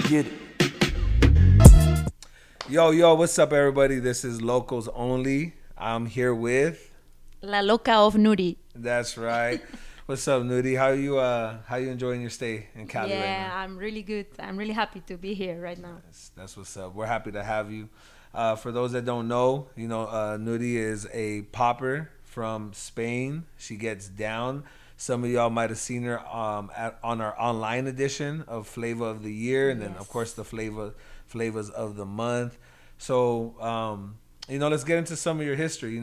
Get it. Yo, what's up, everybody? This is Localz Only. I'm here with. La Loca of Nury. That's right. What's up, Nury? How you enjoying your stay in Cali right Yeah, now? I'm really good. I'm really happy to be here right now. That's what's up. We're happy to have you. For those that don't know, Nury is a popper from Spain. She gets down. Some of y'all might have seen her on our online edition of Flavor of the Year, and then of course the flavors of the month. So let's get into some of your history.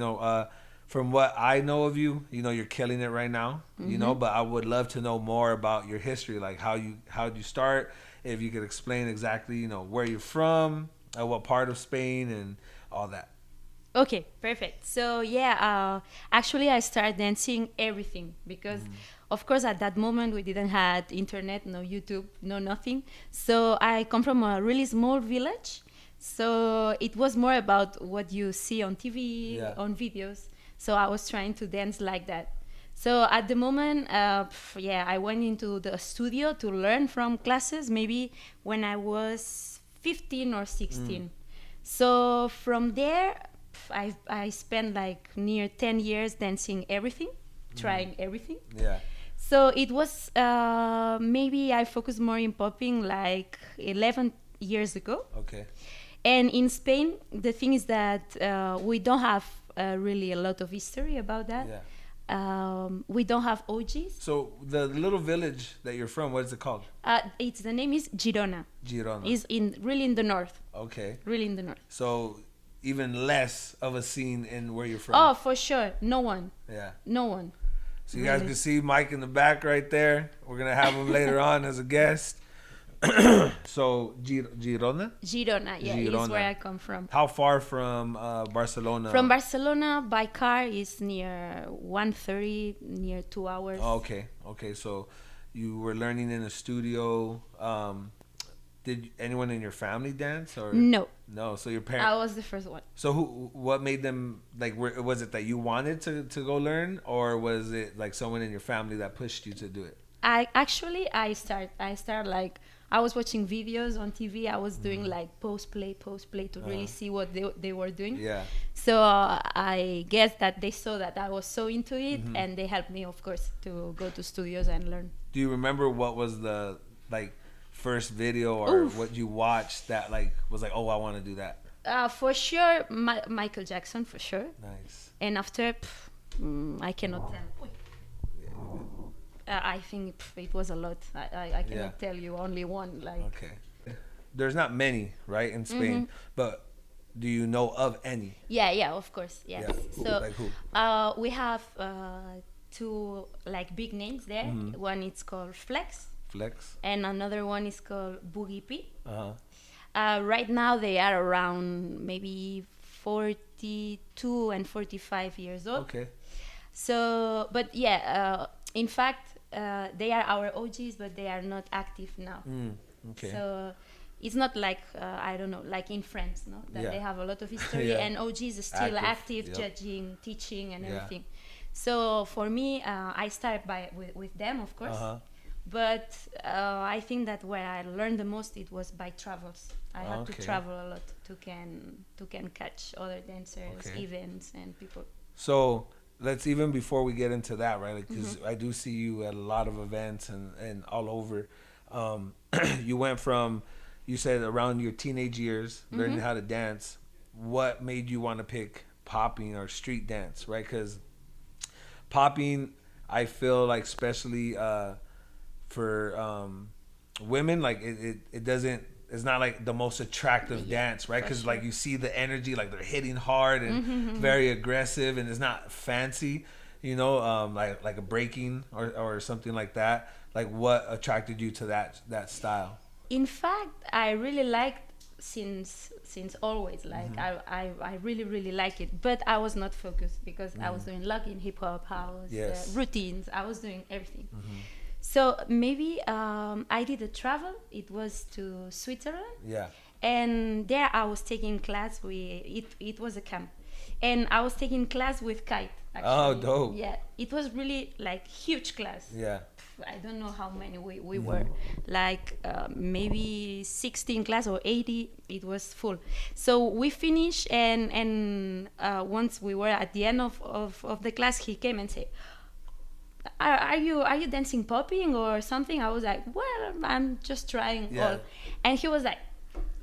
From what I know of you, you're killing it right now. But I would love to know more about your history, like how'd you start? If you could explain exactly, where you're from, what part of Spain, and all that. Okay, perfect. So yeah, actually I started dancing everything because, of course, at that moment we didn't had internet, no YouTube, no nothing. So I come from a really small village. So it was more about what you see on TV, on videos. So I was trying to dance like that. So at the moment, I went into the studio to learn from classes, maybe when I was 15 or 16. So from there, I spent like near 10 years dancing everything, trying everything. Yeah. So it was maybe I focused more in popping like 11 years ago. Okay. And in Spain, the thing is that we don't have really a lot of history about that. Yeah. We don't have OGs. So the little village that you're from, what is it called? The name is Girona. Girona. Is really in the north. Okay. Really in the north. So even less of a scene in where you're from. Oh, for sure. No one. Yeah. No one. So you guys can see Mike in the back right there. We're gonna have him later on as a guest. So Girona? Girona, yeah, is Girona. where I come from. How far from Barcelona? From Barcelona by car is near 1:30, near 2 hours. Oh, okay. So you were learning in a studio. Did anyone in your family dance or No. No. So your parents. I was the first one. So what made them like? Was it that you wanted to go learn, or was it like someone in your family that pushed you to do it? I start like I was watching videos on TV. I was doing like post play to really see what they were doing. Yeah. So I guess that they saw that I was so into it, and they helped me, of course, to go to studios and learn. Do you remember what was the first video or what you watched that was like, oh, I want to do that? For sure, Michael Jackson, for sure. Nice. And after, I cannot tell. I think it was a lot. I cannot tell you only one. Okay. There's not many, right, in Spain, but do you know of any? Yeah, of course, yes. Yeah. So like who? We have two big names there. One is called Flex, and another one is called Boogie P. Right now they are around maybe 42 and 45 years old. Okay. So, but in fact, they are our OGs, but they are not active now. Okay. So it's not like I don't know, like in France, no, that they have a lot of history and OGs are still active, judging, teaching, and everything. So for me, I started with them, of course. But I think that where I learned the most it was by travels. I had to travel a lot to can catch other dancers, events, and people. So let's even before we get into that, right? Because I do see you at a lot of events and all over. You went from, you said around your teenage years, learning how to dance. What made you want to pick popping or street dance, right? Because popping, I feel like especially for women, like it doesn't. It's not like the most attractive dance, right? Because like you see the energy, like they're hitting hard and very aggressive, and it's not fancy, like a breaking or something like that. Like what attracted you to that style? In fact, I really liked since always. Like I really like it, but I was not focused because I was doing locking, hip hop, house, routines. I was doing everything. So maybe I did a travel. It was to Switzerland. Yeah. And there I was taking class with, it was a camp. And I was taking class with Kite. Oh, actually. dope. Yeah, it was really like huge class. Yeah. I don't know how many we were, like maybe 16 class or 80. It was full. So we finished, and once we were at the end of the class, he came and said, are you dancing popping or something? I was like, well, I'm just trying. Yeah. All. And he was like,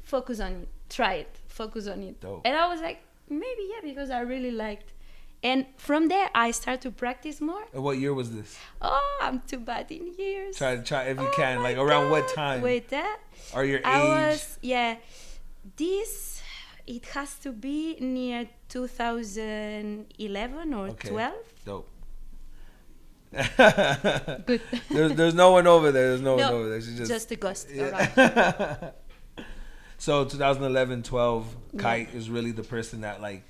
focus on it, try it, focus on it. Dope. And I was like, maybe yeah, because I really liked. And from there, I started to practice more. And what year was this? Oh, I'm too bad in years. Try if you Oh can, my like around what God. time? Wait, that? Or your I age? was, yeah. This, it has to be near 2011 or 12. Dope. Good. There's no one over there. There's no one No, over there. She's just a ghost around. Yeah. So 2011, 12, Kite is really the person that like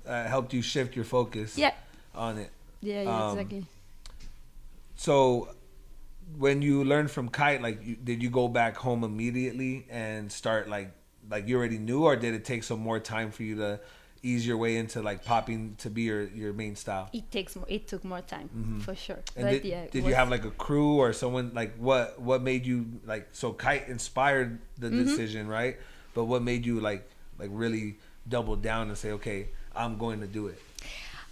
helped you shift your focus Yeah. on it. Yeah, exactly. So when you learned from Kite, like did you go back home immediately and start like you already knew, or did it take some more time for you to ease your way into like popping to be your main style? It took more time for sure. And But did you have like a crew or someone, like what made you like, so Kite inspired the decision, right? But what made you like really double down and say, okay, I'm going to do it?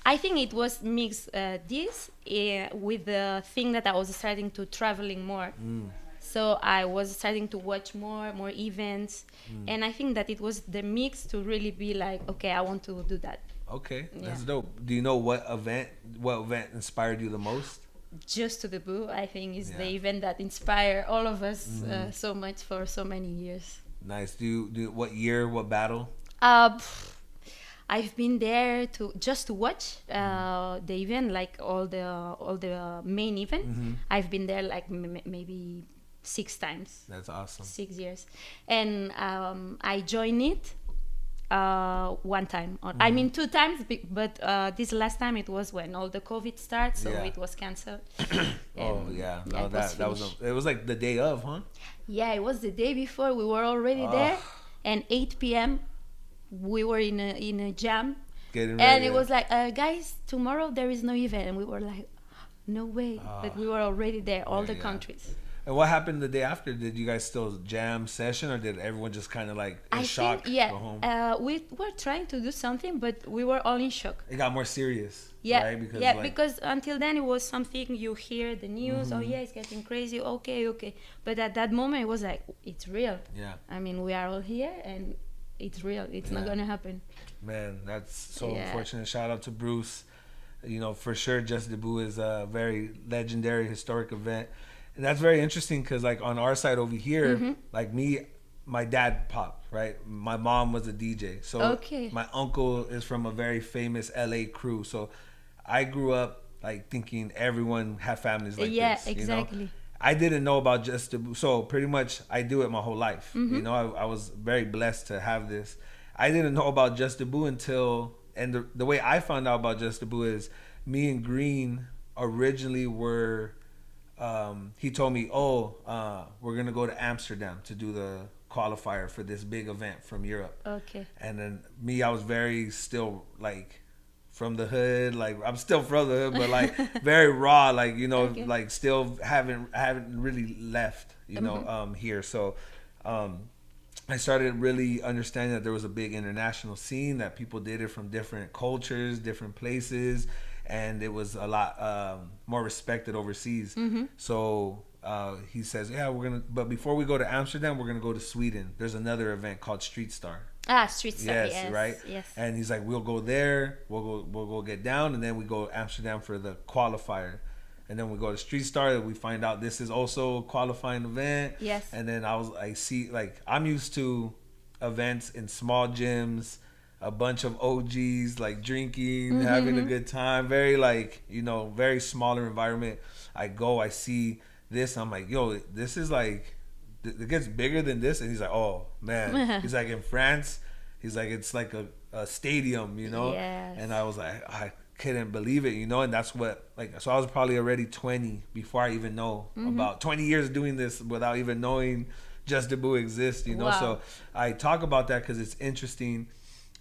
I think it was mixed with the thing that I was starting to traveling more. So I was starting to watch more events, and I think that it was the mix to really be like, okay, I want to do that. Okay, that's Yeah. dope. Do you know what event inspired you the most? Just to the Boo, I think, is the Yeah. event that inspired all of us so much for so many years. Nice. Do what year? What battle? I've been there just to watch the event, like all the main event. I've been there like maybe 6 times. That's awesome. 6 years, and I joined it one time. I mean 2 times, but this last time it was when all the COVID started, so Yeah. it was canceled. Oh yeah, no, it was that was finished. it was like the day of, huh? Yeah, it was the day before. We were already there, and 8 p.m. we were in a jam, Getting and ready. it was like, guys, tomorrow there is no event, and we were like, no way, but we were already there, all the yeah. countries. And what happened the day after? Did you guys still jam session, or did everyone just kind of like in shock go home? We were trying to do something, but we were all in shock. It got more serious, Yeah, right? Because until then it was something you hear the news. Oh yeah, it's getting crazy. Okay, but at that moment it was like, it's real. Yeah. I mean, we are all here, and it's real. It's not gonna happen. Man, that's so Yeah. unfortunate. Shout out to Bruce. You know, for sure, Just Debut is a very legendary, historic event. And that's very interesting because, like, on our side over here, like me, my dad popped, right? My mom was a DJ. So Okay. my uncle is from a very famous LA crew. So I grew up, like, thinking everyone had families like Yeah, this. You know? exactly. I didn't know about Just Debut. So pretty much I do it my whole life. You know, I was very blessed to have this. I didn't know about Just Debut until, and the way I found out about Just Debut is me and Green originally were, he told me, we're going to go to Amsterdam to do the qualifier for this big event from Europe. Okay. And then I was very still like from the hood, like I'm still from the hood, but like very raw, like, you know, Okay. like still haven't really left, you know, here. So I started really understanding that there was a big international scene, that people did it from different cultures, different places, and it was a lot more respected overseas. So he says, yeah, but before we go to Amsterdam, we're gonna go to Sweden. There's another event called Street Star. Street Star. Yes, right. Yes. And he's like, we'll go there, we'll go get down, and then we go to Amsterdam for the qualifier, and then we go to Street Star. We find out this is also a qualifying event. Yes. And then I'm used to events in small gyms, a bunch of OGs like drinking, having a good time, very like, you know, very smaller environment. I see this, I'm like, yo, this is like, it gets bigger than this. And he's like, oh man, he's like, in France, he's like, it's like a stadium, you know. Yes. And I was like, I couldn't believe it, you know. And that's what, like, so I was probably already 20 before I even know about 20 years doing this without even knowing Just Debut exists, you know. Wow. So I talk about that because it's interesting.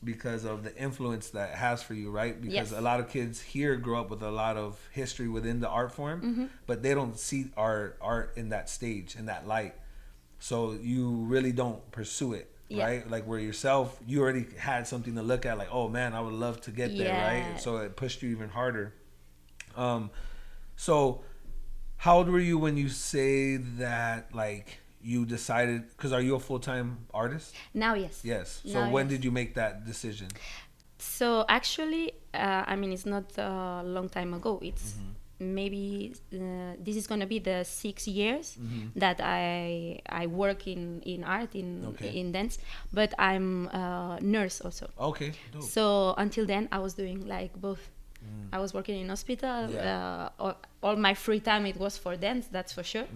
because of the influence that it has for you, right? Because Yes. a lot of kids here grow up with a lot of history within the art form, but they don't see art in that stage, in that light. So you really don't pursue it, Yeah. right? Like where yourself, you already had something to look at, like, oh man, I would love to get there, right? So it pushed you even harder. So how old were you when you say that, like, you decided, because are you a full-time artist? Now, yes. Yes. So Now, when yes. did you make that decision? So actually, I mean, it's not a long time ago. It's maybe this is gonna be the 6 years that I work in art in dance, but I'm a nurse also. Okay, dope. So until then, I was doing like both. I was working in hospital. Yeah. All my free time it was for dance. That's for sure.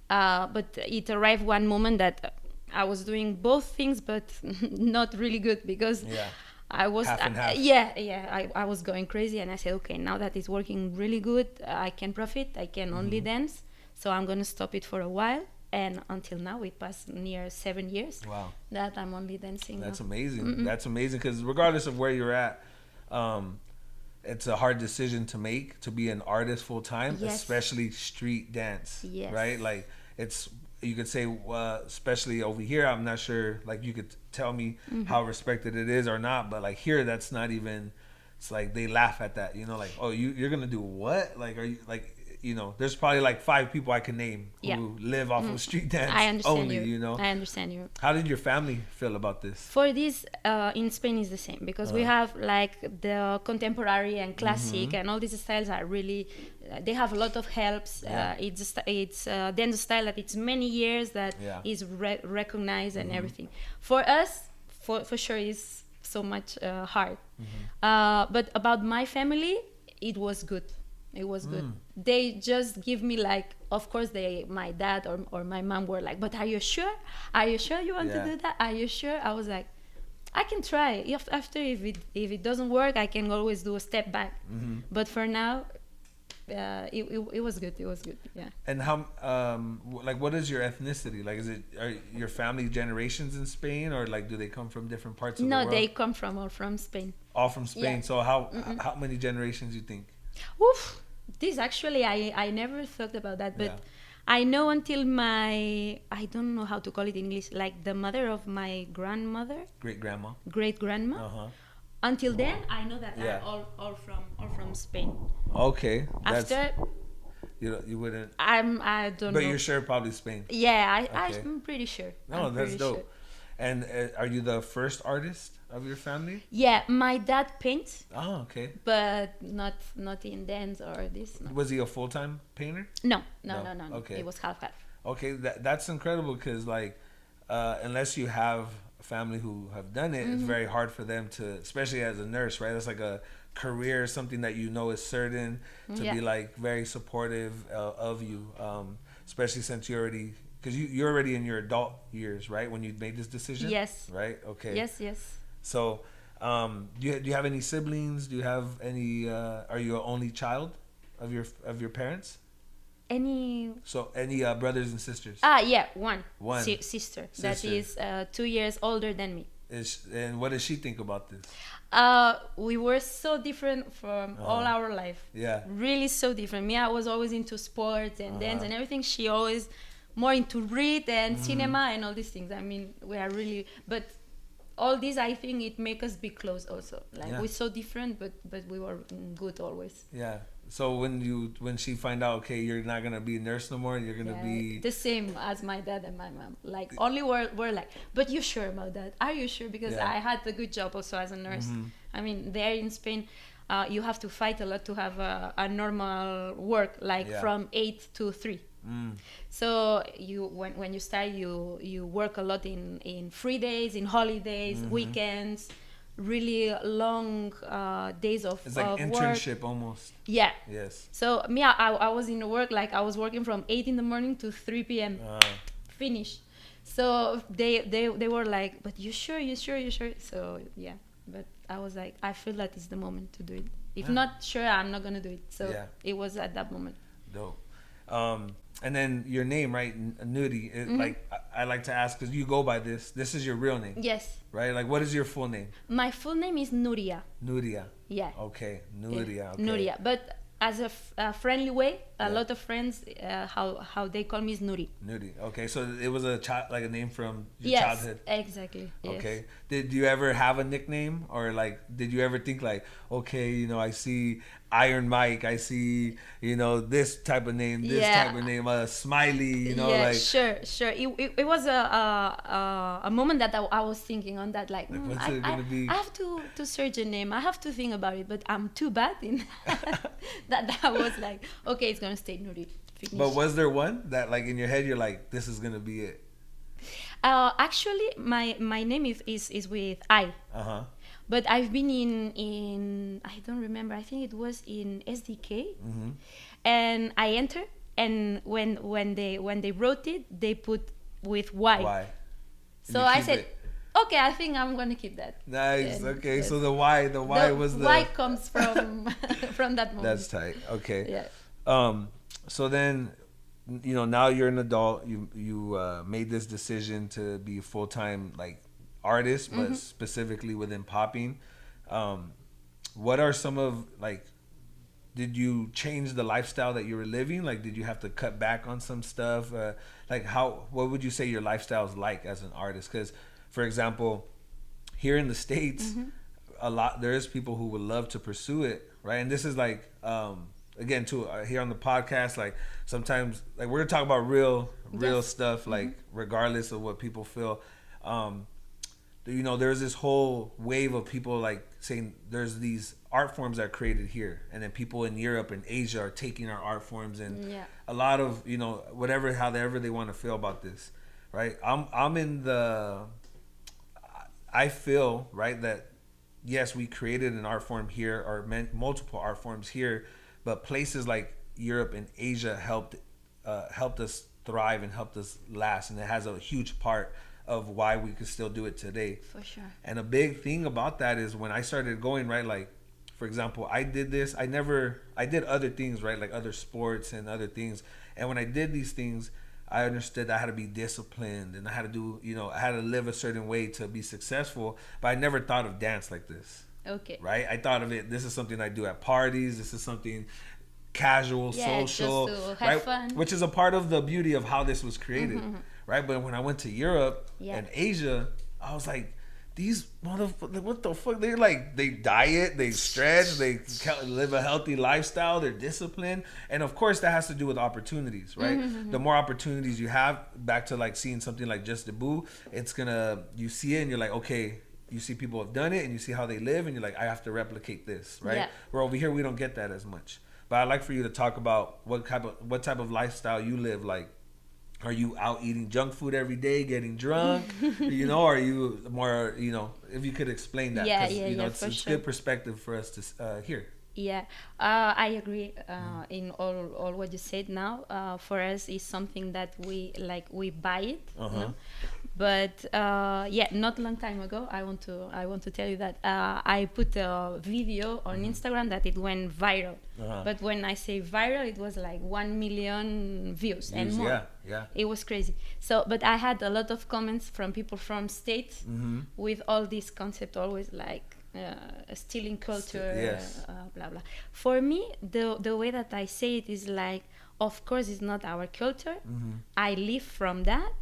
But it arrived one moment that I was doing both things, but not really good because. Yeah. I was Half and half. I was going crazy, and I said, okay, now that it's working really good, I can profit. I can only dance, so I'm gonna stop it for a while. And until now, it passed near 7 years. Wow. That I'm only dancing. That's now. amazing. That's amazing because regardless of where you're at, it's a hard decision to make to be an artist full time, Yes. especially street dance. Yes. Right? Like it's, you could say, especially over here, I'm not sure, like you could tell me how respected it is or not, but like here, that's not even, it's like they laugh at that, you know, like, oh, you're going to do what? Like, are you like, you know, there's probably like 5 people I can name who live off of street dance I understand only, you. you know? I understand you. How did your family feel about this? For this, in Spain is the same because we have like the contemporary and classic and all these styles are really, they have a lot of helps. Yeah. It's dance style that it's many years that is recognized and everything. For us, for sure, is so much hard. But about my family, it was good. It was good. They just give me like, of course, my dad or my mom were like, but are you sure? Are you sure you want to do that? Are you sure? I was like, I can try. After, if it doesn't work, I can always do a step back. But for now, it was good. It was good. Yeah. And how, like, what is your ethnicity? Like, are your family generations in Spain, or like, do they come from different parts of the world? No, they come all from Spain. All from Spain. Yeah. So how many generations you think? Oof. This actually, I never thought about that, but I know until I don't know how to call it in English, like the mother of my grandmother, Great grandma. Until then, I know that they're all from Spain. Okay. After you wouldn't. I don't know. But you're sure probably Spain. Yeah, Okay. I'm pretty sure. No, I'm that's pretty dope. sure. And are you the first artist of your family? Yeah, my dad paints, Oh, okay. but not in dance or this. No, Was he a full-time painter? no. Okay. It was half. Okay, that's incredible because like unless you have a family who have done it, it's very hard for them to, especially as a nurse, right? It's like a career, something that you know is certain, to be like very supportive of you, especially since you already, because you're already in your adult years, right? When you made this decision. Yes. Right. Okay. Yes. So, do you have any siblings? Do you have any? Are you an only child of your parents? Any? So any brothers and sisters? Yeah, one. One. Sister that is 2 years older than me. And what does she think about this? We were so different from all our life. Yeah. Really so different. Me, I was always into sports and dance and everything. She always more into read and cinema and all these things. I mean, we are really, but all this, I think it make us be close also. Like we're so different, but we were good always. Yeah. So when she find out, okay, you're not gonna be a nurse no more, you're gonna be the same as my dad and my mom. Like only we're like, but you sure about that? Are you sure? Because I had a good job also as a nurse. I mean, there in Spain, you have to fight a lot to have a normal work, like from 8 to 3. So you when you start, you work a lot in free days, in holidays, weekends, really long days of it's like of internship work. almost. Yeah. Yes. So me, I was in the work, like I was working from 8 in the morning to 3 p.m. Finish. So they were like, but you sure? So yeah, but I was like, I feel that it's the moment to do it. If not sure, I'm not gonna do it. So it was at that moment. Dope. And then your name, right, Nury. Like I like to ask because you go by this. This is your real name. Yes. Right. Like, what is your full name? My full name is Nuria. Nuria. Yeah. Okay. Nuria. Okay. Nuria. But as a friendly way, a lot of friends, how they call me is Nuri. Nuri. Okay, so it was a like a name from your Yes, childhood. Exactly. Yes. Okay. Did you ever have a nickname, or like, did you ever think like, okay, you know, I see Iron Mike, I see, you know, this type of name, this type of name, Smiley, you know, like. Sure. It was a moment that I was thinking on that, like what's it gonna be? I have to search a name. I have to think about it, but I'm too bad in that I was like, okay, it's gonna stay Nuri. Finish. But was there one that, like, in your head you're like, this is gonna be it? Actually, my name is with I. But I've been in I don't remember. I think it was in SDK, and I entered. And when they wrote it, they put with Y. Y. So I said, okay, I think I'm gonna keep that. Nice. And okay, so the Y was the Y comes from from that moment. That's tight. Okay. Yeah. So then, you know, now you're an adult. You made this decision to be a full-time, like, artist, but specifically within popping. What are some of, like, did you change the lifestyle that you were living? Like, did you have to cut back on some stuff? Like, what would you say your lifestyle is like as an artist? Because, for example, here in the States, there's people who would love to pursue it, right? And this is like, again, too, here on the podcast, like, sometimes, like, we're gonna talk about real stuff, like, regardless of what people feel. You know, there's this whole wave of people, like, saying there's these art forms that are created here, and then people in Europe and Asia are taking our art forms, and a lot of, you know, however they want to feel about this, right? I'm in the, I feel, right, that yes, we created an art form here, or multiple art forms here, but places like Europe and Asia helped us thrive and helped us last, and it has a huge part of why we could still do it today. For sure. And a big thing about that is when I started going, right, like, for example, I did this. I did other things, right, like other sports and other things. And when I did these things, I understood I had to be disciplined, and I had to do, you know, I had to live a certain way to be successful. But I never thought of dance like this. Okay. Right? I thought of it, this is something I do at parties. This is something casual, social, just to right? have fun. Which is a part of the beauty of how this was created, right? But when I went to Europe and Asia, I was like, these motherfuckers, what the fuck? They're like, they diet, they stretch, they live a healthy lifestyle, they're disciplined. And of course, that has to do with opportunities, right? The more opportunities you have, back to like seeing something like Just the Boo, it's gonna, you see it and you're like, okay, you see people have done it and you see how they live and you're like, I have to replicate this, right? Yeah. Where over here, we don't get that as much. But I'd like for you to talk about what type of lifestyle you live. Like, are you out eating junk food every day, getting drunk? You know, are you more, you know, if you could explain that. You know, it's good perspective for us to hear. Yeah, I agree in all what you said now. For us, it's something that we buy it. You know? But not long time ago, I want to tell you that I put a video on Instagram that it went viral. But when I say viral, it was like 1 million views and more. Yeah. It was crazy. So, but I had a lot of comments from people from States with all this concept, always like stealing culture, blah blah. For me, the way that I say it is like, of course, it's not our culture. I live from that,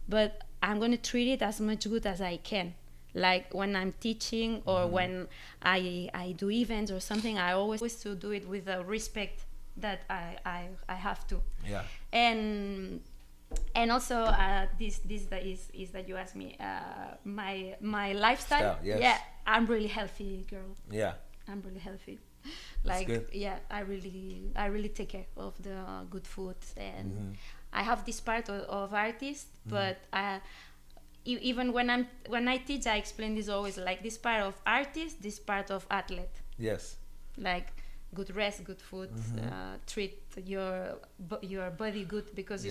but I'm going to treat it as much good as I can. Like when I'm teaching or when I do events or something, I always to do it with the respect that I have to. Yeah. And also this is that you asked me my lifestyle. Yes. Yeah, I'm really healthy, girl. Yeah. I'm really healthy. That's good. Yeah, I really take care of the good food, and I have this part of artist, but even when I teach, I explain this always, like, this part of artist, this part of athlete. Yes. Like good rest, good food, treat your body good, because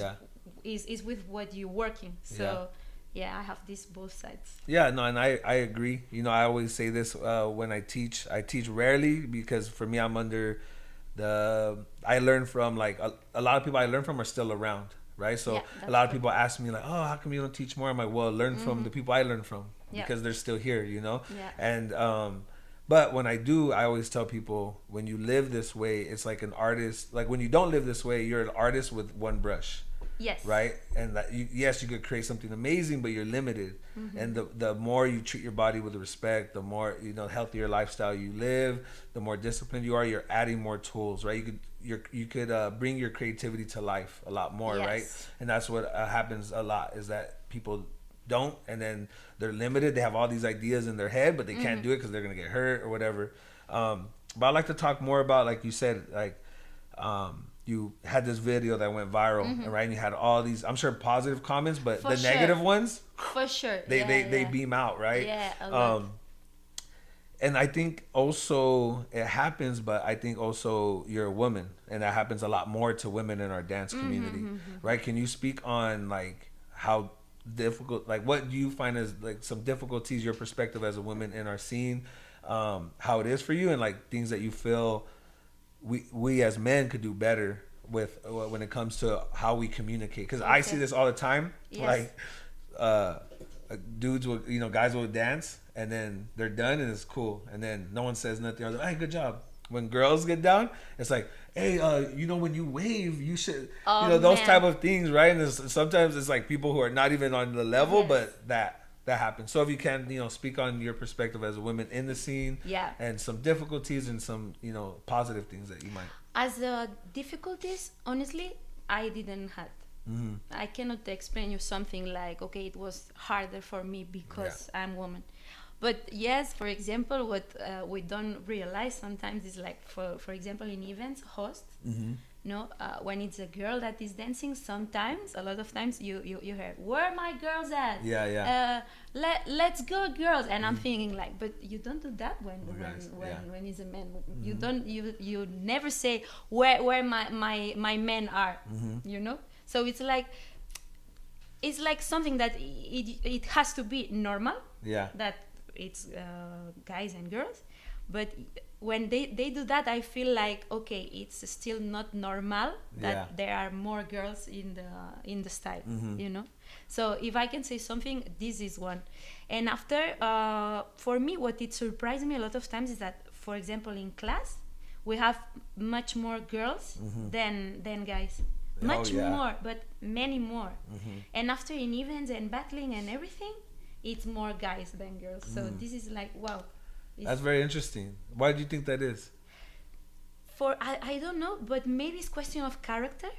it's with what you're working. So I have these both sides. Yeah, no, and I agree. You know, I always say this when I teach. I teach rarely because for me, I'm under I learned from like a lot of people I learned from are still around, right? So Yeah, a that's lot of good. people ask me like, oh, how come you don't teach more? I'm like, well, learn from the people I learned from Yeah. because they're still here, you know. Yeah. And but when I do, I always tell people when you live this way, it's like an artist. Like when you don't live this way, you're an artist with one brush, Yes. right? And that yes, you could create something amazing, but you're limited. And the more you treat your body with respect, the more healthier lifestyle you live, the more disciplined you are. You're adding more tools, right? You could bring your creativity to life a lot more, right? Yes. And that's what happens a lot is that people don't, and then they're limited. They have all these ideas in their head, but they can't do it because they're gonna get hurt or whatever. But I'd like to talk more about, like you said, like you had this video that went viral, and right, and you had all these, I'm sure, positive comments, but For the sure. negative ones, For sure. they Yeah, they yeah. beam out, right? Yeah, a lot. And I think also it happens, but I think also you're a woman, and that happens a lot more to women in our dance community, right? Can you speak on like how difficult, like what do you find as like some difficulties, your perspective as a woman in our scene, how it is for you, and like things that you feel we as men could do better with when it comes to how we communicate? Because I see this all the time, Yes. like dudes will, guys will dance and then they're done and it's cool, and then no one says nothing. I was like, hey, good job. When girls get down, it's like, hey, when you wave, you should, Oh, those man. type of things, right? And sometimes it's like people who are not even on the level, Yes. but that happens. So if you can, speak on your perspective as a woman in the scene, Yeah. and some difficulties and some, positive things that you might. As difficulties, honestly, I didn't have. I cannot explain you something like, okay, it was harder for me because I'm woman. But yes, for example, what we don't realize sometimes is like, for example, in events, hosts, when it's a girl that is dancing, sometimes, a lot of times, you hear, where are my girls at? Yeah. Let's go, girls. And I'm thinking like, but you don't do that when it's a man. You don't, you never say where my men are, So it's like something that it has to be normal. Yeah. That it's guys and girls, but when they do that, I feel like, okay, it's still not normal that there are more girls in the style, So if I can say something, this is one. And after, for me, what it surprised me a lot of times is that, for example, in class, we have much more girls than guys. Much more, but many more. And after in events and battling and everything, it's more guys than girls. So this is like, wow. That's very interesting. Why do you think that is? I don't know, but maybe it's question of character.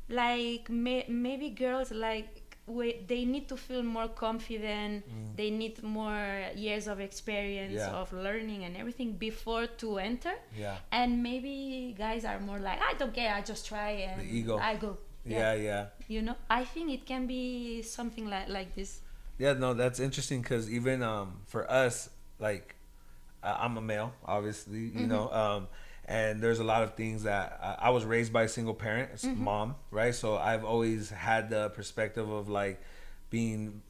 Like maybe girls they need to feel more confident. They need more years of experience of learning and everything before to enter. Yeah. And maybe guys are more like, I don't care, I just try and the ego. I go. Yeah. I think it can be something like this. Yeah, no, that's interesting because even for us, like I'm a male, obviously, and there's a lot of things that I was raised by a single parent, it's mom, right? So I've always had the perspective of like being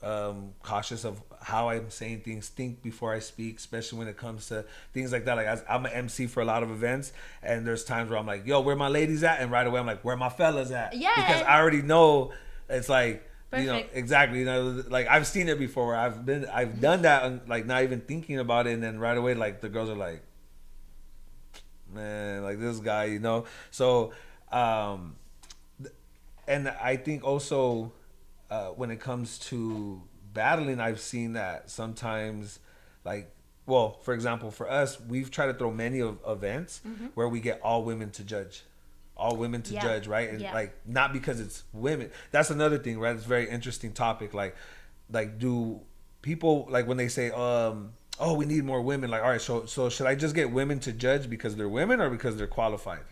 cautious of how I'm saying things, think before I speak, especially when it comes to things like that. Like I'm an MC for a lot of events, and there's times where I'm like, yo, where my ladies at? And right away I'm like, where my fellas at? Yeah. Because I already know it's like, Perfect. Exactly. Like I've seen it before where I've done that and like not even thinking about it, and then right away like the girls are like, man, like this guy, So, and I think also when it comes to battling, I've seen that sometimes, like, well, for example, for us, we've tried to throw many events where we get all women to judge. All women to judge, right? And like not because it's women. That's another thing, right? It's a very interesting topic. Like do people, like when they say, oh, we need more women, like, all right, so should I just get women to judge because they're women or because they're qualified?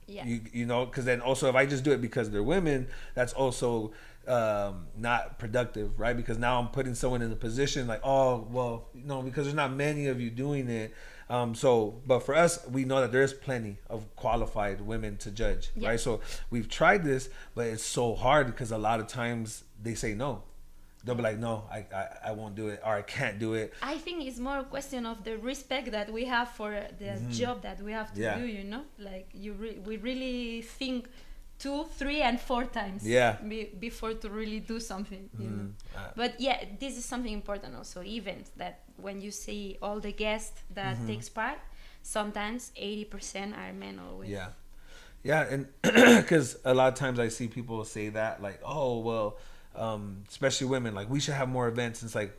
Yeah. Because then also if I just do it because they're women, that's also not productive, right? Because now I'm putting someone in a position like, oh, well, because there's not many of you doing it. But for us, we know that there's plenty of qualified women to judge, right? So we've tried this, but it's so hard because a lot of times they say no. they'll be like, no, I won't do it, or I can't do it. I think it's more a question of the respect that we have for the job that we have to do. You know, like we really think 2, 3, and 4 times before to really do something. You know, but yeah, this is something important also. Events that when you see all the guests that takes part, sometimes 80% are men always. Yeah, and because a lot of times I see people say that, like, oh well, especially women, like we should have more events. It's like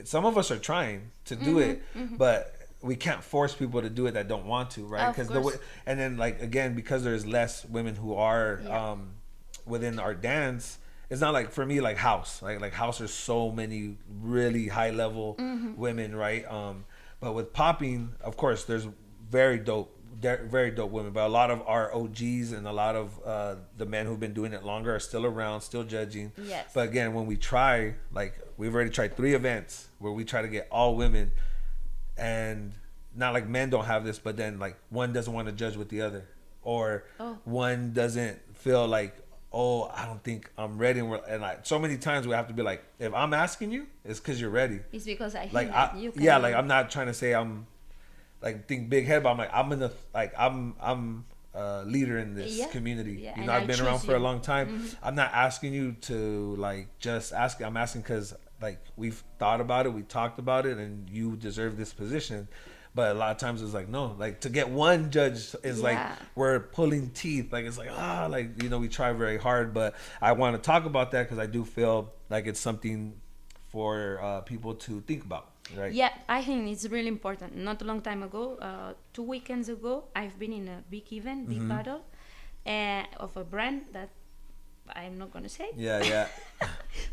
some of us are trying to do it, but we can't force people to do it that don't want to, right? Because and then like again, because there's less women who are within our dance. It's not like for me like house, like house. There's so many really high level women, right? But with popping, of course, there's very dope women, but a lot of our OGs and a lot of the men who've been doing it longer are still around, still judging. Yes. But again, when we try, like we've already tried 3 events where we try to get all women, and not like men don't have this, but then like one doesn't want to judge with the other, or one doesn't feel like, oh, I don't think I'm ready, and like so many times we have to be like, if I'm asking you, it's because you're ready. It's because I like think you can. Yeah, like I'm not trying to say I'm like think big head, but I'm like I'm a leader in this community. You know, I've been around for a long time. I'm not asking you to like just ask. I'm asking because like we've thought about it, we talked about it, and you deserve this position. But a lot of times it's like, no, like to get one judge is like we're pulling teeth. Like it's like, like, you know, we try very hard. But I want to talk about that because I do feel like it's something for people to think about. Right. Yeah, I think it's really important. Not a long time ago, 2 weekends ago, I've been in a big event, big battle of a brand that I'm not going to say. Yeah.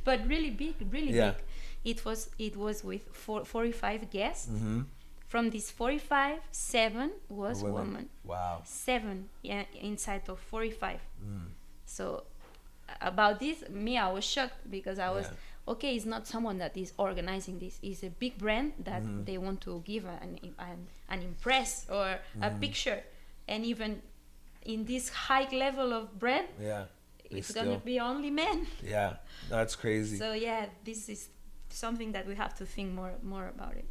But really big, really big. It was with 45 guests. From these 45, 7 was women. Wow. 7 inside of 45. So about this, I was shocked because I was, okay, it's not someone that is organizing this. It's a big brand that they want to give an impress or a picture. And even in this high level of brand, it's going to be only men. Yeah, that's crazy. So yeah, this is something that we have to think more about it.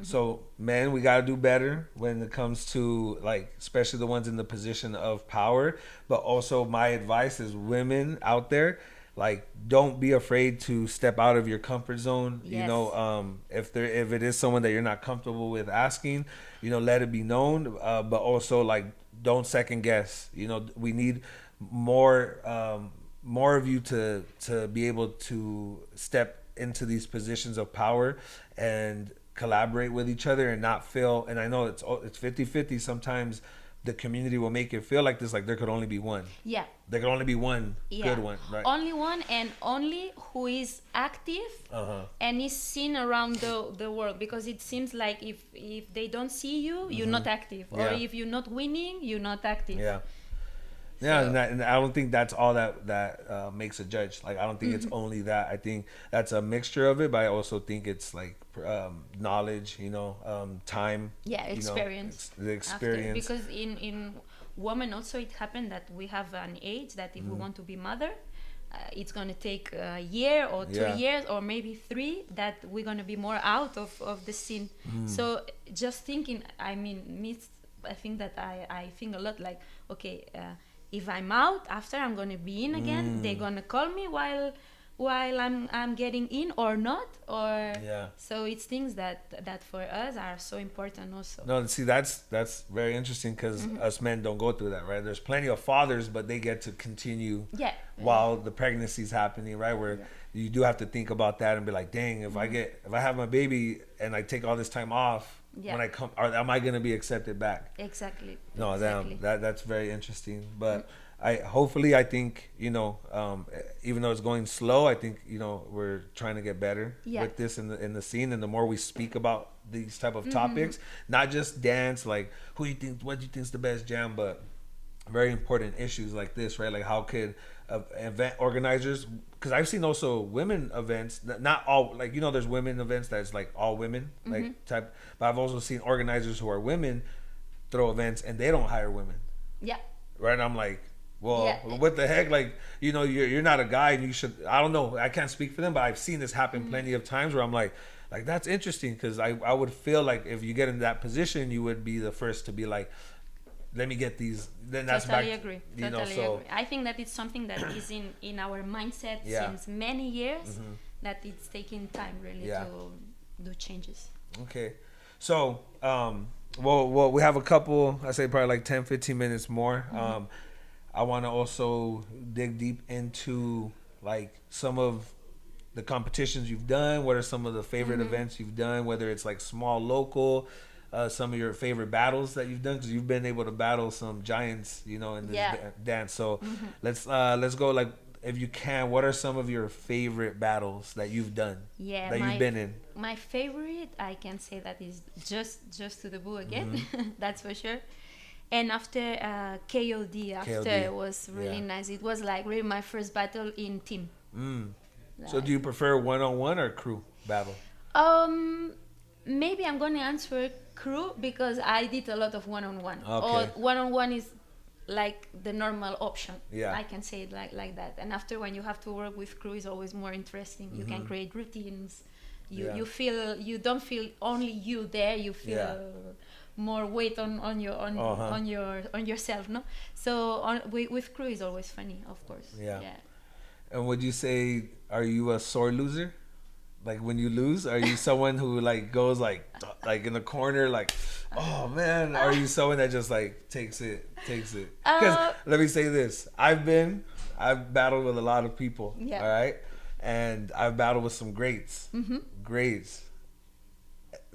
So men, we got to do better when it comes to like, especially the ones in the position of power. But also my advice is women out there, like don't be afraid to step out of your comfort zone. You know, if it is someone that you're not comfortable with asking, you know, let it be known. But also like don't second guess. You know, we need more of you to be able to step into these positions of power and collaborate with each other and not feel, and I know it's 50-50 sometimes. The community will make it feel like this, like there could only be one. There could only be one good one, right? Only one, and only who is active and is seen around the world, because it seems like if they don't see you, you're not active, or if you're not winning, you're not active. And I don't think that's all that makes a judge. Like I don't think it's only that. I think that's a mixture of it, but I also think it's like knowledge, you know, time. Experience. The experience. Because in women also it happened that we have an age that if we want to be mother, it's going to take a year or 2 years or maybe 3 that we're going to be more out of the scene. So just thinking, I mean, I think that I think a lot like, okay, if I'm out after, I'm gonna be in again. They're gonna call me while I'm getting in or not, or so it's things that for us are so important also. No, see, that's very interesting because us men don't go through that, right? There's plenty of fathers, but they get to continue while the pregnancy's happening, right? Where you do have to think about that and be like, dang, if I have my baby and I take all this time off. When I come, or am I going to be accepted back? Exactly. No, damn, that's very interesting. But I think, you know, even though it's going slow, I think, you know, we're trying to get better with this in the scene. And the more we speak about these type of topics, not just dance, like what do you think is the best jam, but very important issues like this, right? Like how could event organizers, because I've seen also women events, not all, like, you know, there's women events that's like all women, like type, but I've also seen organizers who are women throw events and they don't hire women. Right? And I'm like, Well, Yeah. what the heck? Like, you're not a guy, and you should. I don't know. I can't speak for them, but I've seen this happen plenty of times where I'm like that's interesting because I would feel like if you get in that position, you would be the first to be like, let me get these. Then that's Totally back. agree. You know, Totally so agree. I think that it's something that is in our mindset Yeah. since many years. That it's taking time really Yeah. to do changes. okay. So well, we have a couple. I say probably like 10, 15 minutes more. I want to also dig deep into like some of the competitions you've done. What are some of the favorite events you've done? Whether it's like small, local, some of your favorite battles that you've done because you've been able to battle some giants, in this Yeah. dance. So let's go like if you can. What are some of your favorite battles that you've done? Yeah, that you've been in. My favorite, I can say that is just to the boo again. That's for sure. And after KOD, KOD. was really Yeah. nice. It was like really my first battle in team. So do you prefer one-on-one or crew battle? Maybe I'm going to answer crew because I did a lot of one-on-one. Okay. Or one-on-one is like the normal option. Yeah. I can say it like that. And after when you have to work with crew is always more interesting. You can create routines. Yeah. You don't feel only you there. You feel Yeah. more weight on yourself, no? So with crew is always funny, of course. Yeah. And would you say, are you a sore loser? Like when you lose, are you someone who like goes like in the corner like, oh man? Are you someone that just like takes it? Because let me say this: I've battled with a lot of people. Yeah. All right, and I've battled with some greats. Greats.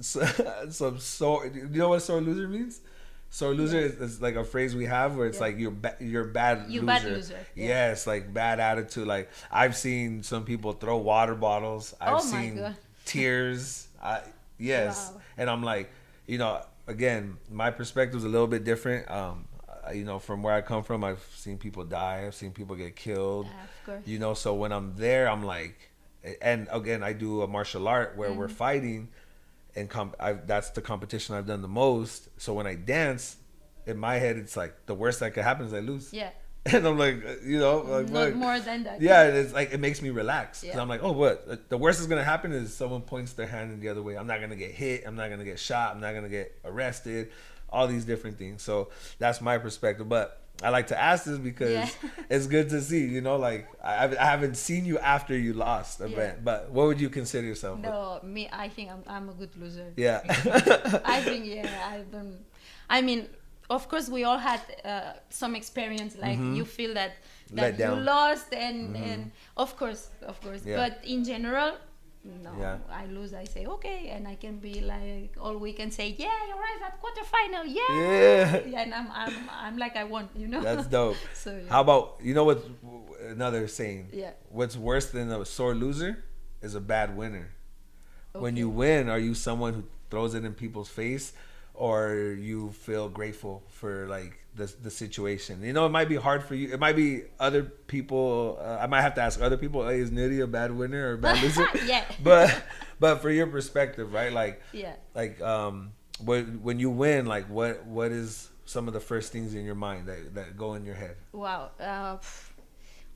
So, do you know what sore loser means? Sore loser is like a phrase we have where it's like you're bad loser. Bad loser. Yeah. Yes, like bad attitude. Like I've seen some people throw water bottles. I've seen God. tears. Yes, Wow. and I'm like, again, my perspective is a little bit different. From where I come from, I've seen people die. I've seen people get killed. Of course. So when I'm there, I'm like, and again, I do a martial art where we're fighting. And that's the competition I've done the most. So when I dance, in my head, it's like the worst that could happen is I lose. Yeah. And I'm like, like, Not more than that. yeah, it's like it makes me relax. 'Cause Yeah. I'm like, oh, what? The worst is gonna happen is someone points their hand in the other way. I'm not gonna get hit. I'm not gonna get shot. I'm not gonna get arrested. All these different things. So that's my perspective. But I like to ask this because it's good to see. Like I haven't seen you after you lost event. But what would you consider yourself? No, me. I think I'm a good loser. Yeah. I think I don't. I mean, of course, we all had some experience. Like you feel that Let you down. lost, and of course. Yeah. But in general, no. Yeah. I lose. I say okay, and I can be like all week and say, yeah, you arrived at quarterfinal. Yeah. And I'm like I won. That's dope. So yeah. How about what another saying? Yeah. What's worse than a sore loser is a bad winner. When Okay. you win, are you someone who throws it in people's face, or you feel grateful for like the situation? It might be hard for you. It might be other people. I might have to ask other people. Hey, is Nury a bad winner or a bad loser? Yeah. But for your perspective, right? Like Yeah. like when you win, like what is some of the first things in your mind that go in your head? Wow.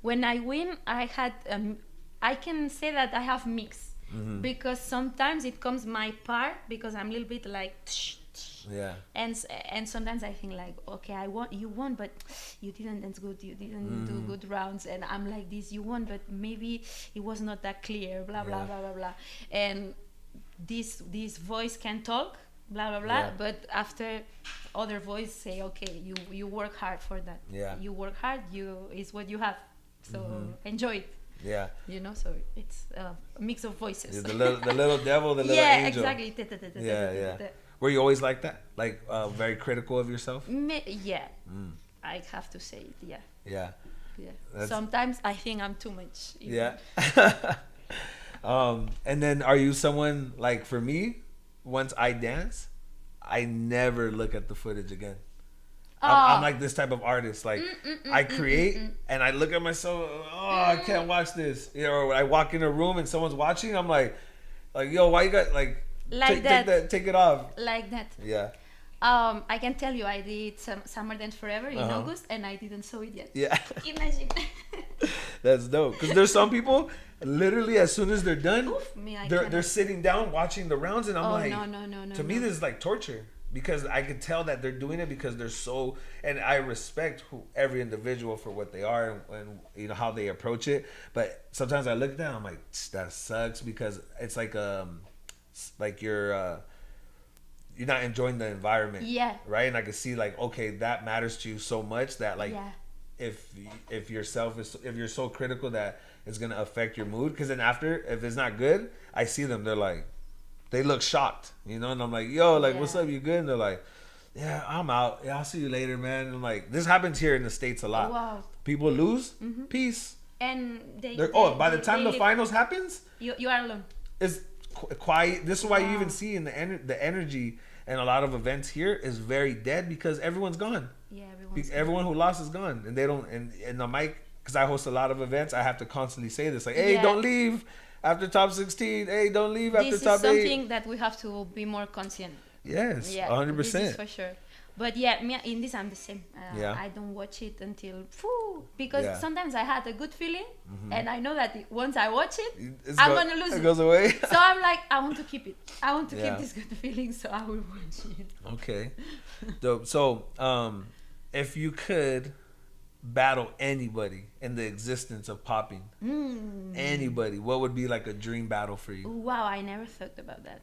When I win, I can say that I have mix because sometimes it comes my part because I'm a little bit like. Yeah. And sometimes I think like, okay, you won, but you didn't dance good, you didn't do good rounds, and I'm like this, you won, but maybe it was not that clear, blah blah blah blah blah, and this voice can talk, blah blah blah, but after other voice say, okay, you work hard for that, you work hard, is what you have, so enjoy it. Yeah. So it's a mix of voices. The little devil, the little angel. Yeah, exactly. Yeah. Were you always like that? Like very critical of yourself? Yeah. I have to say it, yeah. Yeah. Sometimes I think I'm too much. Yeah. And then are you someone, like for me, once I dance, I never look at the footage again. I'm like this type of artist. Like I create and I look at myself. Oh, I can't watch this. Or when I walk in a room and someone's watching, I'm like, yo, why you got like take it off. Like that. Yeah. I can tell you, I did some Summer Dance Forever in August, and I didn't saw it yet. Yeah. Imagine. That's dope. Because there's some people, literally, as soon as they're done, Oof, me, they're sitting down watching the rounds, and I'm like, no. To me, this is like torture. Because I could tell that they're doing it because they're so, and I respect every individual for what they are and you know how they approach it. But sometimes I look at that and I'm like, that sucks, because it's like you're not enjoying the environment. Yeah. Right. And I can see like, okay, that matters to you so much that like, if you're so critical that it's gonna affect your mood. Because then after, if it's not good, I see them. They're like. They look shocked, you know, and I'm like, yo, like, what's up? You good? And they're like, yeah, I'm out. Yeah, I'll see you later, man. And I'm like, this happens here in the States a lot. Wow. People lose, peace. And by the time the finals happens, you are alone. It's quiet. This is why you even see in the energy and a lot of events here is very dead because everyone's gone. Yeah, everyone who lost is gone, and they don't. And the mic, because I host a lot of events, I have to constantly say this, like, hey, don't leave. After top 16, hey, don't leave after top 8. This is something that we have to be more conscient. Yes, yeah, 100%. This is for sure. But yeah, me, in this I'm the same. Yeah. I don't watch it until because sometimes I had a good feeling, and I know that once I watch it, I'm gonna lose it. It goes away. So I'm like, I want to keep it. I want to keep this good feeling, so I will watch it. Okay, dope. So, if you could battle anybody in the existence of popping, anybody, what would be like a dream battle for you? Wow, I never thought about that.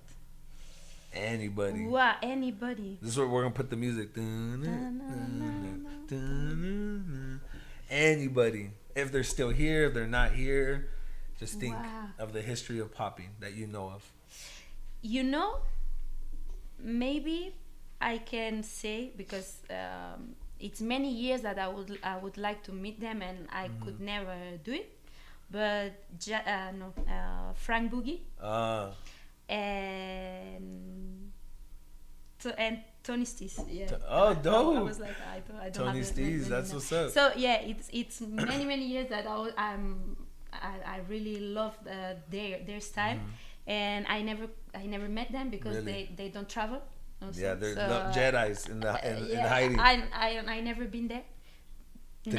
Anybody. Wow, anybody. This is where we're gonna put the music. Anybody. If they're still here, if they're not here, just think of the history of popping that you know of. You know, maybe I can say, because it's many years that I would like to meet them, and I could never do it. But Frank Boogie and Tony Stees. Yeah. Dope. I was like, I don't Tony have Stees. That's what's up. So yeah, it's many years that I really love their style, and I never met them because they don't travel. Also. Yeah, they're Jedis in hiding. I never been there.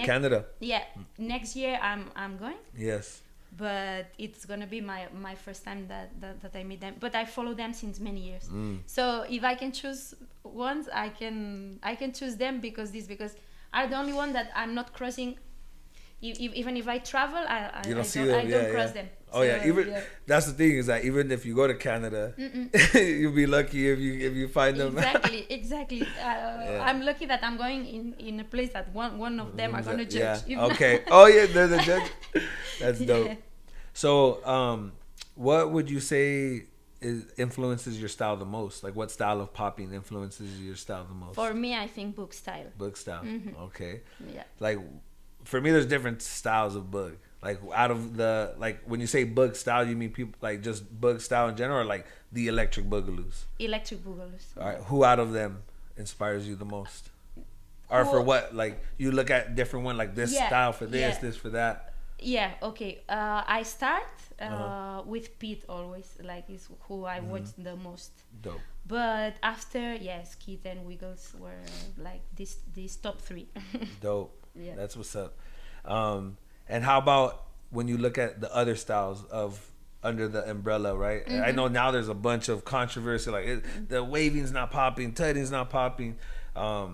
Canada. Yeah, next year I'm going. Yes. But it's gonna be my first time that I meet them. But I follow them since many years. So if I can choose ones, I can choose them because are the only one that I'm not crossing. Even if I travel, I don't cross them. Oh, so, that's the thing, is that even if you go to Canada, you'll be lucky if you find them. Exactly. I'm lucky that I'm going in a place that one of them are gonna judge. Yeah. Okay. Oh yeah, they're the judge. That's dope. Yeah. So, what would you say influences your style the most? Like, what style of popping influences your style the most? For me, I think book style. Book style. Okay. Yeah. Like, for me, there's different styles of book. Like, out of the, like, when you say bug style, you mean people, like, just bug style in general, or like the electric boogaloos? Electric boogaloos. All right. Who out of them inspires you the most? Or for what? Like, you look at different one, like this style for this, this for that. Yeah, okay. I start with Pete always, like, is who I watch the most. Dope. But after, Keith and Wiggles were, like, these top 3. Dope. Yeah. That's what's up. And how about when you look at the other styles of under the umbrella, right? I know now there's a bunch of controversy, like the waving's not popping, tutting's not popping. How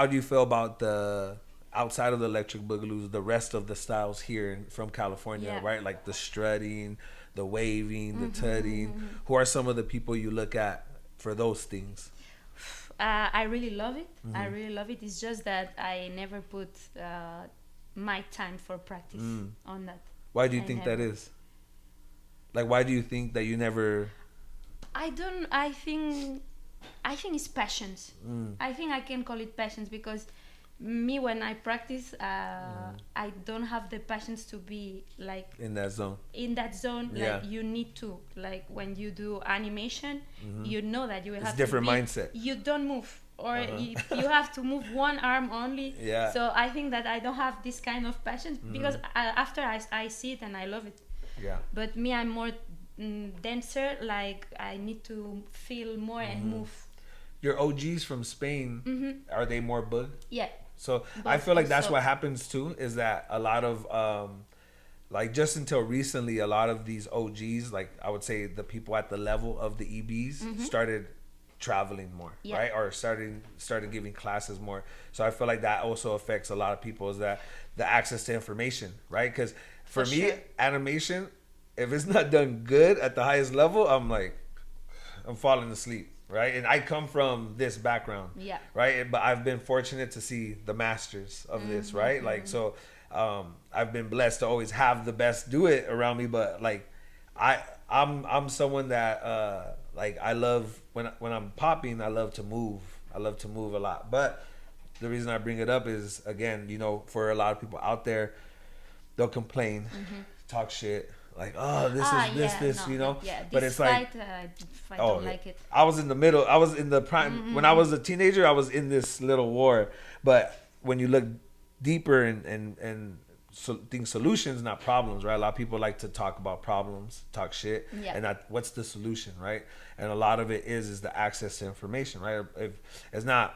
do you feel about the outside of the electric boogaloos, the rest of the styles here from California, right? Like the strutting, the waving, the tutting. Who are some of the people you look at for those things? I really love it. I really love it. It's just that I never put my time for practice on that. Why do you think that is? Like, why do you think that you never? I think it's passions. I think I can call it passions because me, when I practice, I don't have the passions to be like in that zone. Like, you need to, like, when you do animation, you know that you have it's different mindset. You don't move, or you have to move one arm only. Yeah. So I think that I don't have this kind of passion because after I see it and I love it. Yeah. But me, I'm more dancer. Like, I need to feel more and move. your OGs from Spain, are they more bug? Yeah. So I But feel like that's also, what happens too, is that a lot of like just until recently, a lot of these OGs, like I would say the people at the level of the EBs, started traveling more, Yeah. right? Or started giving classes more. So I feel like that also affects a lot of people, is that the access to information, right? Because for me, sure. animation, if it's not done good at the highest level, I'm falling asleep, right? And I come from this background, Yeah. right? But I've been fortunate to see the masters of this, right? Like, so I've been blessed to always have the best do it around me. But like, I'm someone that like I love when I'm popping, I love to move. I love to move a lot. But the reason I bring it up is, again, you know, for a lot of people out there, they'll complain, talk shit, like, oh, this is this, no, you know. yeah, But this it's like, fight, I oh, don't like it. I was in the middle. I was in the prime when I was a teenager. I was in this little war. But when you look deeper and so think solutions, not problems, right? A lot of people like to talk about problems, talk shit, Yeah. and not what's the solution, right? And a lot of it is the access to information, right? If it's not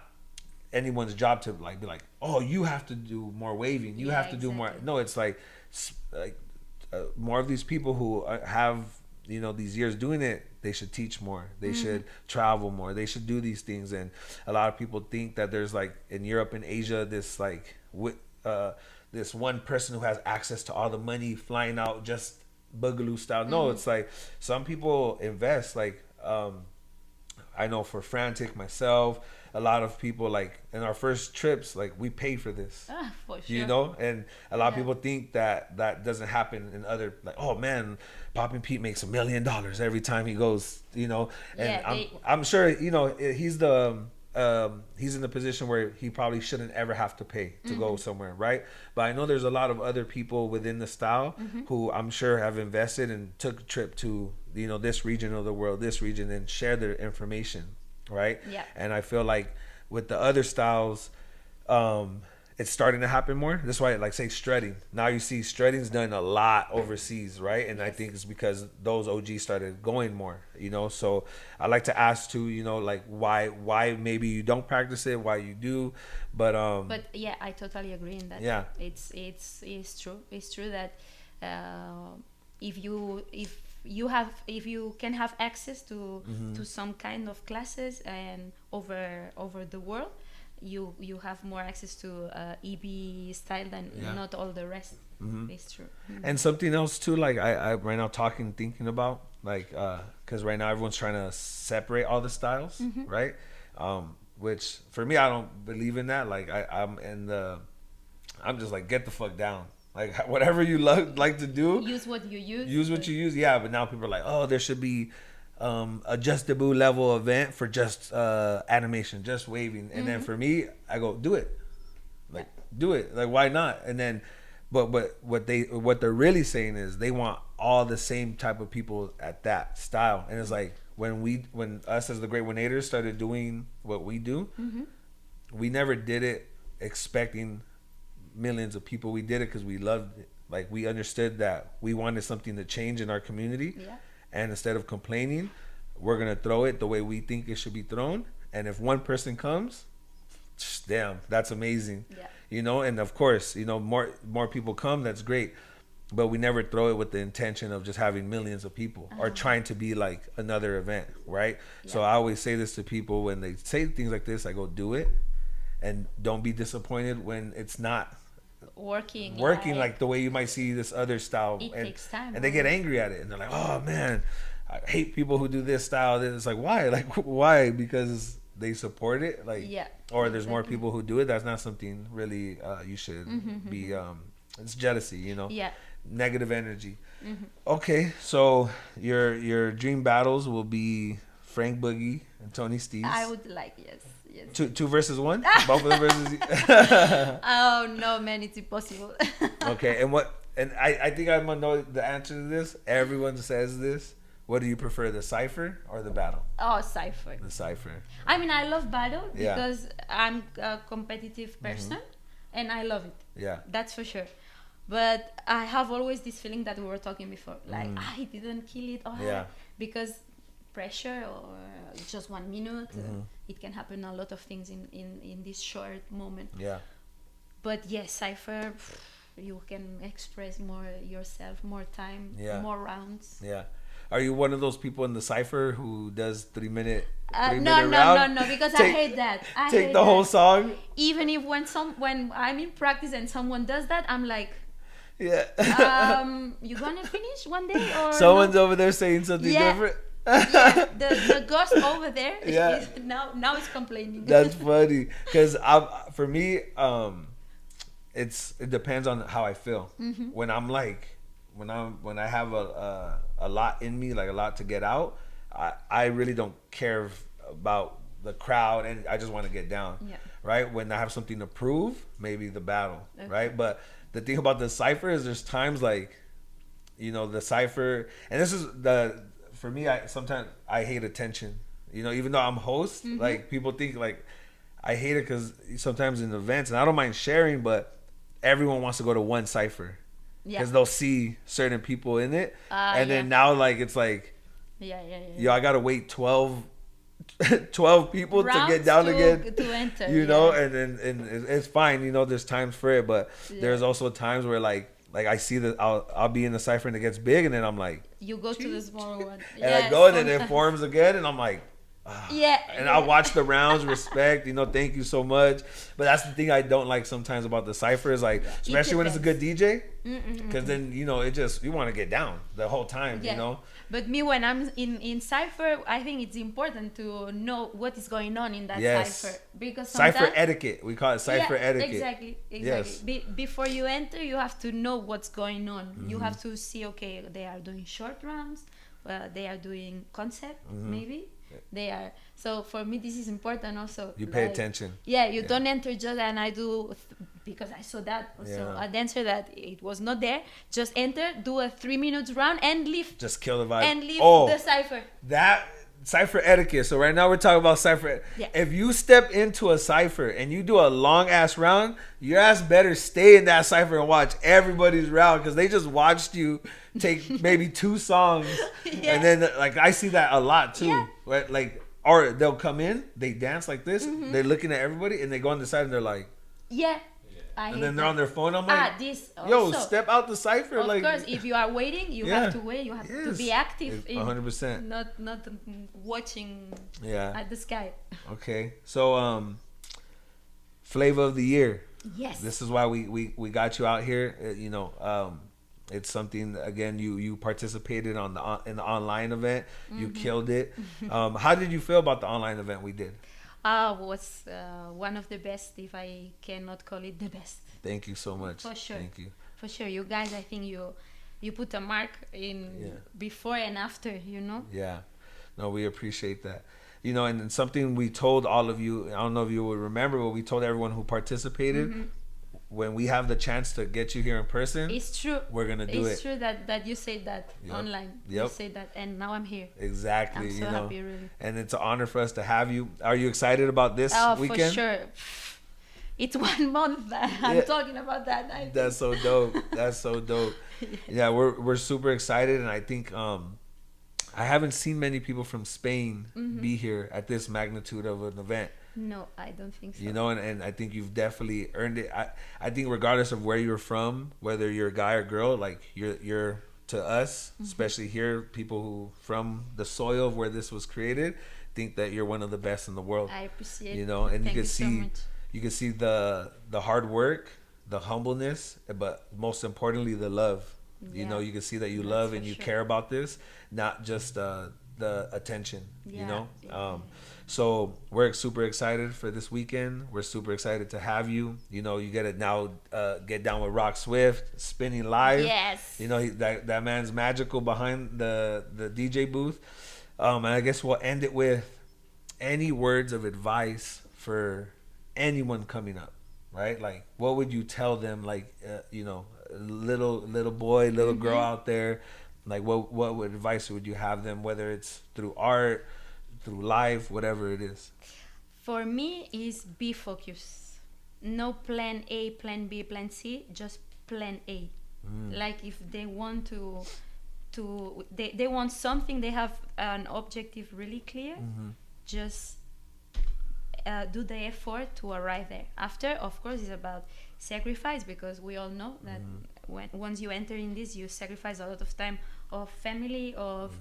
anyone's job to like be like, oh, you have to do more waving, you Yeah, have to do more. exactly. No, it's like more of these people who have, you know, these years doing it, they should teach more, they should travel more, they should do these things. And a lot of people think that there's like in Europe and Asia this like this one person who has access to all the money flying out just boogaloo style. No, it's like some people invest, like I know for Frantic, myself, a lot of people, like in our first trips, like we paid for this, For sure. you know. And a lot of Yeah. people think that that doesn't happen in other, like, oh man, Poppin' Pete makes $1 million every time he goes, you know. And Yeah, I'm sure, you know, he's in the position where he probably shouldn't ever have to pay to go somewhere, right? But I know there's a lot of other people within the style who I'm sure have invested and took a trip to, you know, this region of the world, this region, and share their information, right? Yeah. And I feel like with the other styles, it's starting to happen more. That's why, like, say strutting. Now you see strutting's done a lot overseas, right? And I think it's because those OGs started going more, you know. So I like to ask too, you know, like why maybe you don't practice it, why you do, but yeah, I totally agree in that. Yeah. It's true. It's true that if you can have access to some kind of classes and over the world, you have more access to EB style than not all the rest. It's true. And something else too, like I right now thinking about, like, because right now everyone's trying to separate all the styles, right? Which for me, I don't believe in that. Like I'm just like, get the fuck down. Like whatever you like to do, Use what you use. use what you use. Yeah, but now people are like, oh, there should be a just debut level event for just animation, just waving. And then for me, I go, do it. Like, do it. Like, why not? And then but what they're really saying is they want all the same type of people at that style. And it's like when us as the Great Winators started doing what we do, we never did it expecting millions of people. We did it because we loved it. Like, we understood that we wanted something to change in our community. Yeah. And instead of complaining, we're gonna throw it the way we think it should be thrown. And if one person comes, damn, that's amazing. Yeah. You know, and of course, you know, more people come, that's great. But we never throw it with the intention of just having millions of people or trying to be like another event, right? Yeah. So I always say this to people when they say things like this, I go, do it, and don't be disappointed when it's not working like the way you might see this other style. It takes time, and they get angry at it, and they're like, oh man, I hate people who do this style. It's like, why? Like, why? Because they support it, like, or there's more people who do it. That's not something really you should be it's jealousy, you know. Negative energy. Okay, so your dream battles will be Frank Boogie and Tony Steves. I would like, yes. Two versus one? Both of them versus Oh no, man, it's impossible. Okay, and I think I'm gonna know the answer to this. Everyone says this. What do you prefer, the cipher or the battle? Oh, cipher. The cipher. I mean, I love battle because I'm a competitive person and I love it. Yeah. That's for sure. But I have always this feeling that we were talking before, like, I didn't kill it, because pressure or just 1 minute. It can happen a lot of things in this short moment. Yeah. But yes, Cypher, you can express more yourself, more time, more rounds. Yeah. Are you one of those people in the Cypher who does 3 minute No, round? because I hate that. Take the whole song. Even if when I'm in practice and someone does that, I'm like, yeah. You gonna finish one day or someone's over there saying something different? Yeah, the ghost over there is now it's complaining. That's funny because for me, it depends on how I feel. When I'm like, when I have a lot in me, like a lot to get out, I really don't care about the crowd, and I just want to get down. Yeah. Right. When I have something to prove, maybe the battle. Okay. Right. But the thing about the Cypher is there's times like, the Cypher, and this is for me, sometimes I hate attention. Even though I'm host, like people think like I hate it because sometimes in events, and I don't mind sharing, but everyone wants to go to one Cypher because they'll see certain people in it, and then now like it's like, I gotta wait 12 people rounds to get down again to enter, and it's fine. There's times for it, but there's also times where like I see that I'll be in the Cypher and it gets big, and then I'm like, you go to the smaller one, and I go and then it forms again, and I'm like, and I'll watch the rounds, respect, thank you so much. But that's the thing I don't like sometimes about the Cypher is like, especially when it's a good DJ, because then it just, you want to get down the whole time, But me, when I'm in Cypher, I think it's important to know what is going on in that Cypher, because Cypher etiquette, we call it Cypher etiquette. Exactly. Yes. Before you enter, you have to know what's going on. You have to see, okay, they are doing short rounds, they are doing concept, maybe. They are. So for me, this is important also. You pay attention. Yeah, you don't enter just and I do because I saw that. So a dancer that it was not there. Just enter, do a 3 minutes round and leave. Just kill the vibe. And leave the Cypher. That Cypher etiquette. So right now we're talking about Cypher. Yeah. If you step into a Cypher and you do a long ass round, your ass better stay in that Cypher and watch everybody's round, because they just watched you take maybe 2 songs, and then like I see that a lot too. Right? Like, or they'll come in, they dance like this, they're looking at everybody, and they go on the side and they're like, and then they're on their phone. I'm like, this yo, step out the Cypher. Of course, if you are waiting, you have to wait. You have to be active. 100%. Not watching at the sky. Okay, so flavor of the year. Yes. This is why we got you out here. It's something, again, you participated in the online event. You killed it. How did you feel about the online event we did? Was one of the best, if I cannot call it the best. Thank you so much. For sure. Thank you. For sure. You guys, I think you put a mark in before and after, Yeah. No, we appreciate that. And something we told all of you, I don't know if you would remember, but we told everyone who participated, when we have the chance to get you here in person, it's true. We're gonna do it. It's true that you said that online. You said that, and now I'm here. Exactly. I'm so happy, really. And it's an honor for us to have you. Are you excited about this weekend? For sure. It's 1 month that I'm talking about that. That's so dope. That's so dope. Yeah, we're super excited, and I think I haven't seen many people from Spain be here at this magnitude of an event. No, I don't think so. And I think you've definitely earned it. I think regardless of where you're from, whether you're a guy or girl, like you're to us, especially here, people who from the soil of where this was created, think that you're one of the best in the world. I appreciate it. And you can see the hard work, the humbleness, but most importantly the love. You can see that you love and you care about this, not just the attention. So we're super excited for this weekend. We're super excited to have you. You get to now get down with Rock Swift, spinning live. Yes. That man's magical behind the DJ booth. And I guess we'll end it with any words of advice for anyone coming up, right? Like, what would you tell them? Like, little boy, little girl out there. Like, what advice would you have them? Whether it's through art, through life, whatever it is. For me, is be focused. No plan A, plan B, plan C. Just plan A. Like, if they want to they want something, they have an objective really clear. Just do the effort to arrive there. After, of course, it's about sacrifice, because we all know that once you enter in this, you sacrifice a lot of time of family, of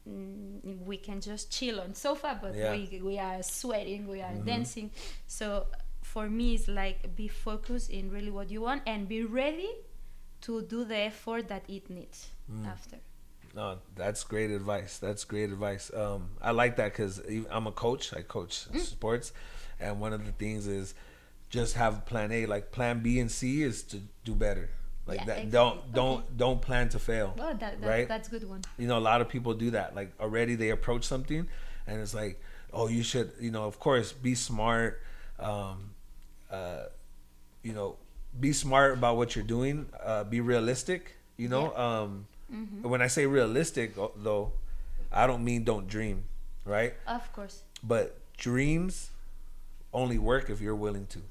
we can just chill on sofa, but we are sweating, we are dancing. So for me, it's like be focused in really what you want and be ready to do the effort that it needs after. No, that's great advice. That's great advice. I like that because I'm a coach. I coach sports, and one of the things is just have plan A. Like plan B and C is to do better. Like that. Exactly. Don't plan to fail. Oh, right? That's a good one. You know, a lot of people do that. Like already they approach something, and it's like, oh, you should. You know, of course, be smart. You know, be smart about what you're doing. Be realistic. You know. When I say realistic, though, I don't mean don't dream, right? Of course. But dreams only work if you're willing to,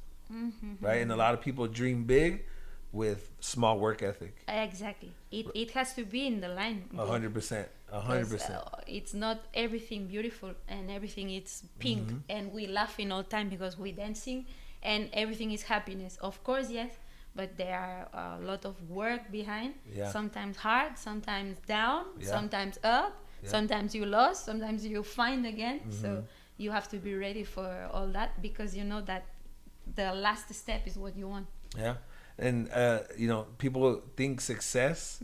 right? And a lot of people dream big with small work ethic. Exactly. It has to be in the line. 100%. 100%. It's not everything beautiful and everything is pink and we laughing all the time because we dancing and everything is happiness. Of course, yes. But there are a lot of work behind. Yeah. Sometimes hard, sometimes down, sometimes up, sometimes you lost, sometimes you find again. So you have to be ready for all that because you know that the last step is what you want. Yeah. And, you know, people think success,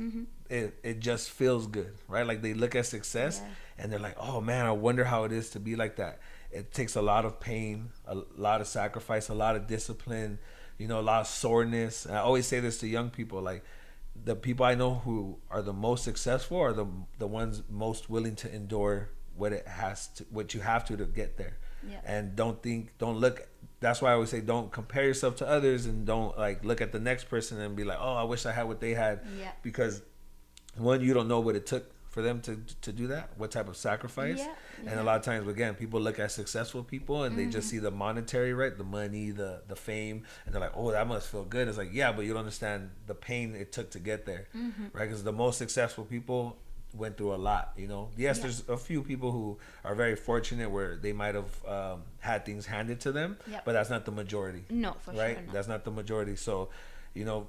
it just feels good, right? Like they look at success and they're like, oh, man, I wonder how it is to be like that. It takes a lot of pain, a lot of sacrifice, a lot of discipline, you know, a lot of soreness. And I always say this to young people, like the people I know who are the most successful are the ones most willing to endure what you have to get there. Yeah. And don't look. That's why I always say don't compare yourself to others and don't like look at the next person and be like, oh, I wish I had what they had. Yeah. Because one, you don't know what it took for them to do that, what type of sacrifice. Yeah. And a lot of times, again, people look at successul people and they just see the monetary, right? The money, the fame, and they're like, oh, that must feel good. It's like, yeah, but you don't understand the pain it took to get there, right? Because the most successful people went through a lot, you know. Yes, there's a few people who are very fortunate where they might have had things handed to them, but that's not the majority. No, for right? sure not. That's not the majority. So, you know,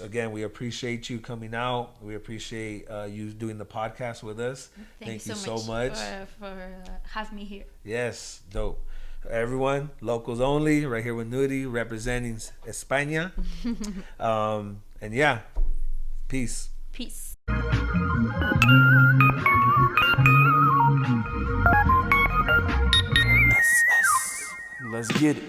again, we appreciate you coming out. We appreciate you doing the podcast with us. Thank you so much for having me here. Yes, dope. Everyone, locals only, right here with Nury, representing España. And yeah, peace. Peace. Let's get it.